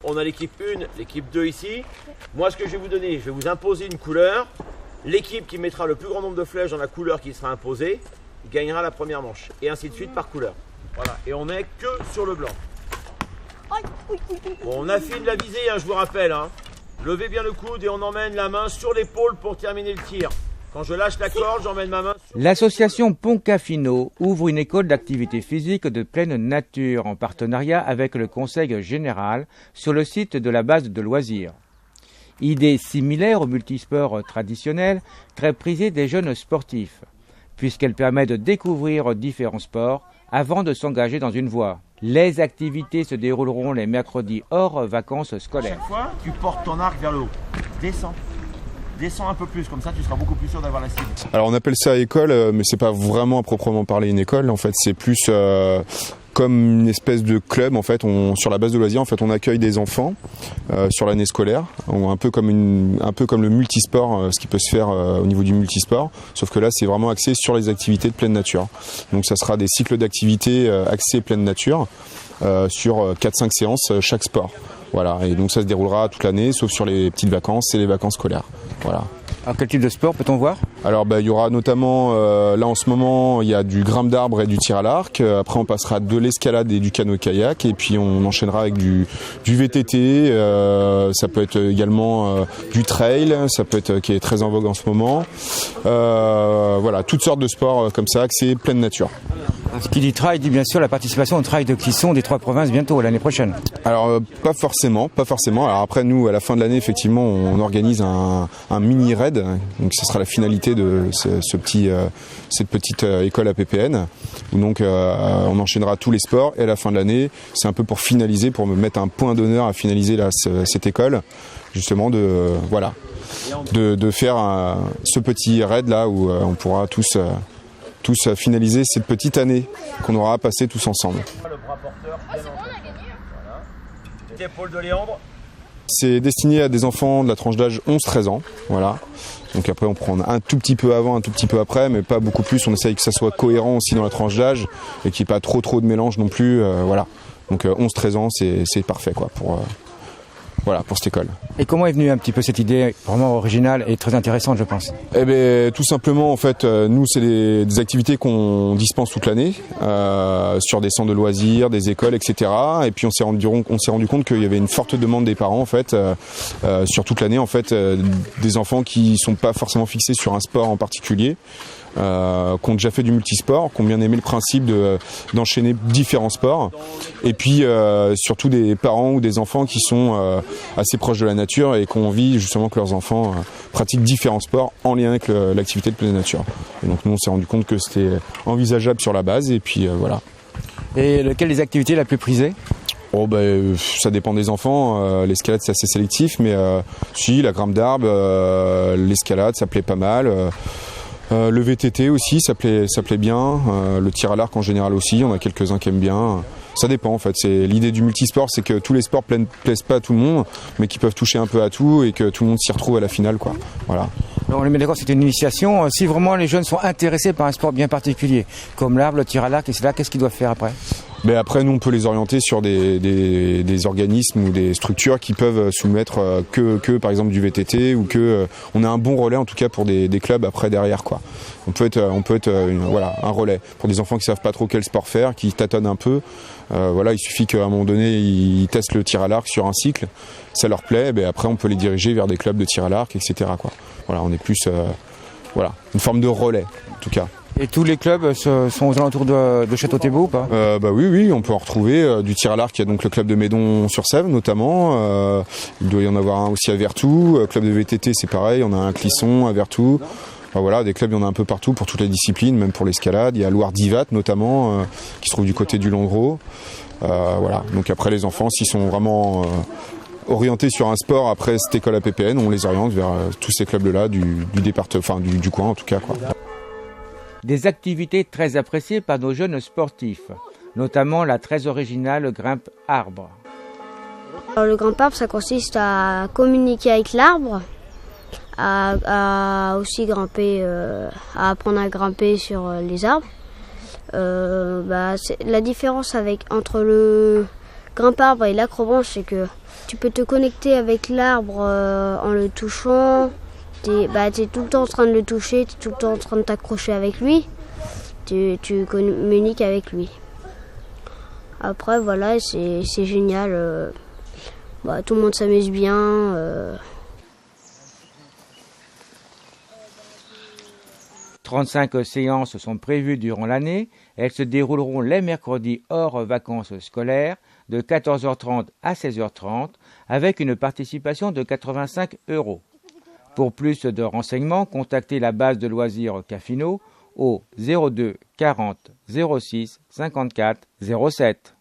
on a l'équipe 1, l'équipe 2 ici. Moi, ce que je vais vous donner, je vais vous imposer une couleur. L'équipe qui mettra le plus grand nombre de flèches dans la couleur qui sera imposée, gagnera la première manche. Et ainsi de suite par couleur. Voilà, et on n'est que sur le blanc. Bon, on affine la visée, hein, je vous rappelle. Hein. Levez bien le coude et on emmène la main sur l'épaule pour terminer le tir. Quand je lâche la corde, j'emmène ma main sur... L'association Poncafino ouvre une école d'activité physique de pleine nature en partenariat avec le Conseil général sur le site de la base de loisirs. Idée similaire au multisport traditionnel, très prisée des jeunes sportifs, puisqu'elle permet de découvrir différents sports avant de s'engager dans une voie. Les activités se dérouleront les mercredis hors vacances scolaires. Chaque fois, tu portes ton arc vers le haut. Descends. Descends un peu plus, comme ça tu seras beaucoup plus sûr d'avoir la cible. Alors on appelle ça école, mais c'est pas vraiment à proprement parler une école. En fait, c'est plus comme une espèce de club. En fait, sur la base de loisirs, en fait, on accueille des enfants sur l'année scolaire, un peu comme le multisport, ce qui peut se faire au niveau du multisport. Sauf que là, c'est vraiment axé sur les activités de pleine nature. Donc, ça sera des cycles d'activités axés pleine nature sur 4-5 séances chaque sport. Voilà, et donc ça se déroulera toute l'année, sauf sur les petites vacances et les vacances scolaires. Voilà. Alors quel type de sport peut-on voir? Alors il y aura notamment, là en ce moment, il y a du grimpe d'arbre et du tir à l'arc. Après on passera de l'escalade et du canot-kayak. Et puis on enchaînera avec du VTT. Ça peut être également du trail, ça peut être qui est très en vogue en ce moment. Voilà, toutes sortes de sports comme ça, axés pleine nature. Ce qui dit trail dit bien sûr la participation au trail de Clisson des 3 provinces bientôt, l'année prochaine. Alors pas forcément. Alors après nous, à la fin de l'année, effectivement, on organise un mini raid. Donc ce sera la finalité de cette petite école APPN. Où donc on enchaînera tous les sports et à la fin de l'année, c'est un peu pour finaliser, pour me mettre un point d'honneur à finaliser cette école, justement de faire ce petit raid là où on pourra tous finaliser cette petite année qu'on aura passée tous ensemble. Le bras porteur, bien entendu. Voilà. L'épaule de Léandre. C'est destiné à des enfants de la tranche d'âge 11-13 ans. Voilà. Donc après on prend un tout petit peu avant, un tout petit peu après, mais pas beaucoup plus. On essaye que ça soit cohérent aussi dans la tranche d'âge et qu'il n'y ait pas trop de mélange non plus. Voilà. Donc 11-13 ans, c'est parfait quoi pour cette école. Et comment est venue un petit peu cette idée vraiment originale et très intéressante, je pense? Eh bien, tout simplement, en fait, nous, c'est des activités qu'on dispense toute l'année sur des centres de loisirs, des écoles, etc. Et puis, on s'est rendu compte qu'il y avait une forte demande des parents, en fait, sur toute l'année, en fait, des enfants qui sont pas forcément fixés sur un sport en particulier. Qui ont déjà fait du multisport, qui ont bien aimé le principe d'enchaîner différents sports, et puis surtout des parents ou des enfants qui sont assez proches de la nature et qui ont envie justement que leurs enfants pratiquent différents sports en lien avec l'activité de pleine nature. Et donc nous on s'est rendu compte que c'était envisageable sur la base, et puis voilà. Et laquelle des activités la plus prisée? Ça dépend des enfants. L'escalade c'est assez sélectif, mais si, la grimpe d'arbre, l'escalade ça plaît pas mal. Le VTT aussi, ça plaît bien. Le tir à l'arc en général aussi, on a quelques-uns qui aiment bien. Ça dépend en fait. C'est l'idée du multisport, c'est que tous les sports plaisent pas à tout le monde, mais qui peuvent toucher un peu à tout et que tout le monde s'y retrouve à la finale, quoi. Voilà. Alors, on est d'accord, c'est une initiation. Si vraiment les jeunes sont intéressés par un sport bien particulier, comme l'arbre, le tir à l'arc, etc., qu'est-ce qu'ils doivent faire après? Mais après, nous, on peut les orienter sur des organismes ou des structures qui peuvent soumettre que par exemple du VTT, ou on a un bon relais en tout cas pour des clubs après derrière, quoi. On peut être un relais pour des enfants qui savent pas trop quel sport faire, qui tâtonnent un peu. Il suffit qu'à un moment donné ils testent le tir à l'arc sur un cycle, ça leur plaît, après on peut les diriger vers des clubs de tir à l'arc, etc., quoi. Voilà, on est plus une forme de relais en tout cas. Et tous les clubs sont aux alentours de Château-Thébaux ou pas? Oui, on peut en retrouver du tir à l'arc. Il y a donc le club de Médon-sur-Sèvre notamment. Il doit y en avoir un aussi à Vertou. Club de VTT, c'est pareil. On a un Clisson à Vertou. Des clubs, il y en a un peu partout pour toutes les disciplines, même pour l'escalade. Il y a Loire-Divat notamment, qui se trouve du côté du Landreau. Donc après, les enfants, s'ils sont vraiment orientés sur un sport après cette école APPN, on les oriente vers tous ces clubs-là du département, du coin en tout cas, quoi. Des activités très appréciées par nos jeunes sportifs, notamment la très originale grimpe arbre. Alors, le grimpe arbre, ça consiste à communiquer avec l'arbre, à aussi grimper, à apprendre à grimper sur les arbres. La différence entre le grimpe arbre et l'acrobranche, c'est que Tu peux te connecter avec l'arbre en le touchant. T'es tout le temps en train de le toucher, tu es tout le temps en train de t'accrocher avec lui. Tu communiques avec lui. Après, voilà, c'est génial. Tout le monde s'amuse bien. 35 séances sont prévues durant l'année. Elles se dérouleront les mercredis hors vacances scolaires de 14h30 à 16h30 avec une participation de 85 €. Pour plus de renseignements, contactez la base de loisirs Cafino au 02 40 06 54 07.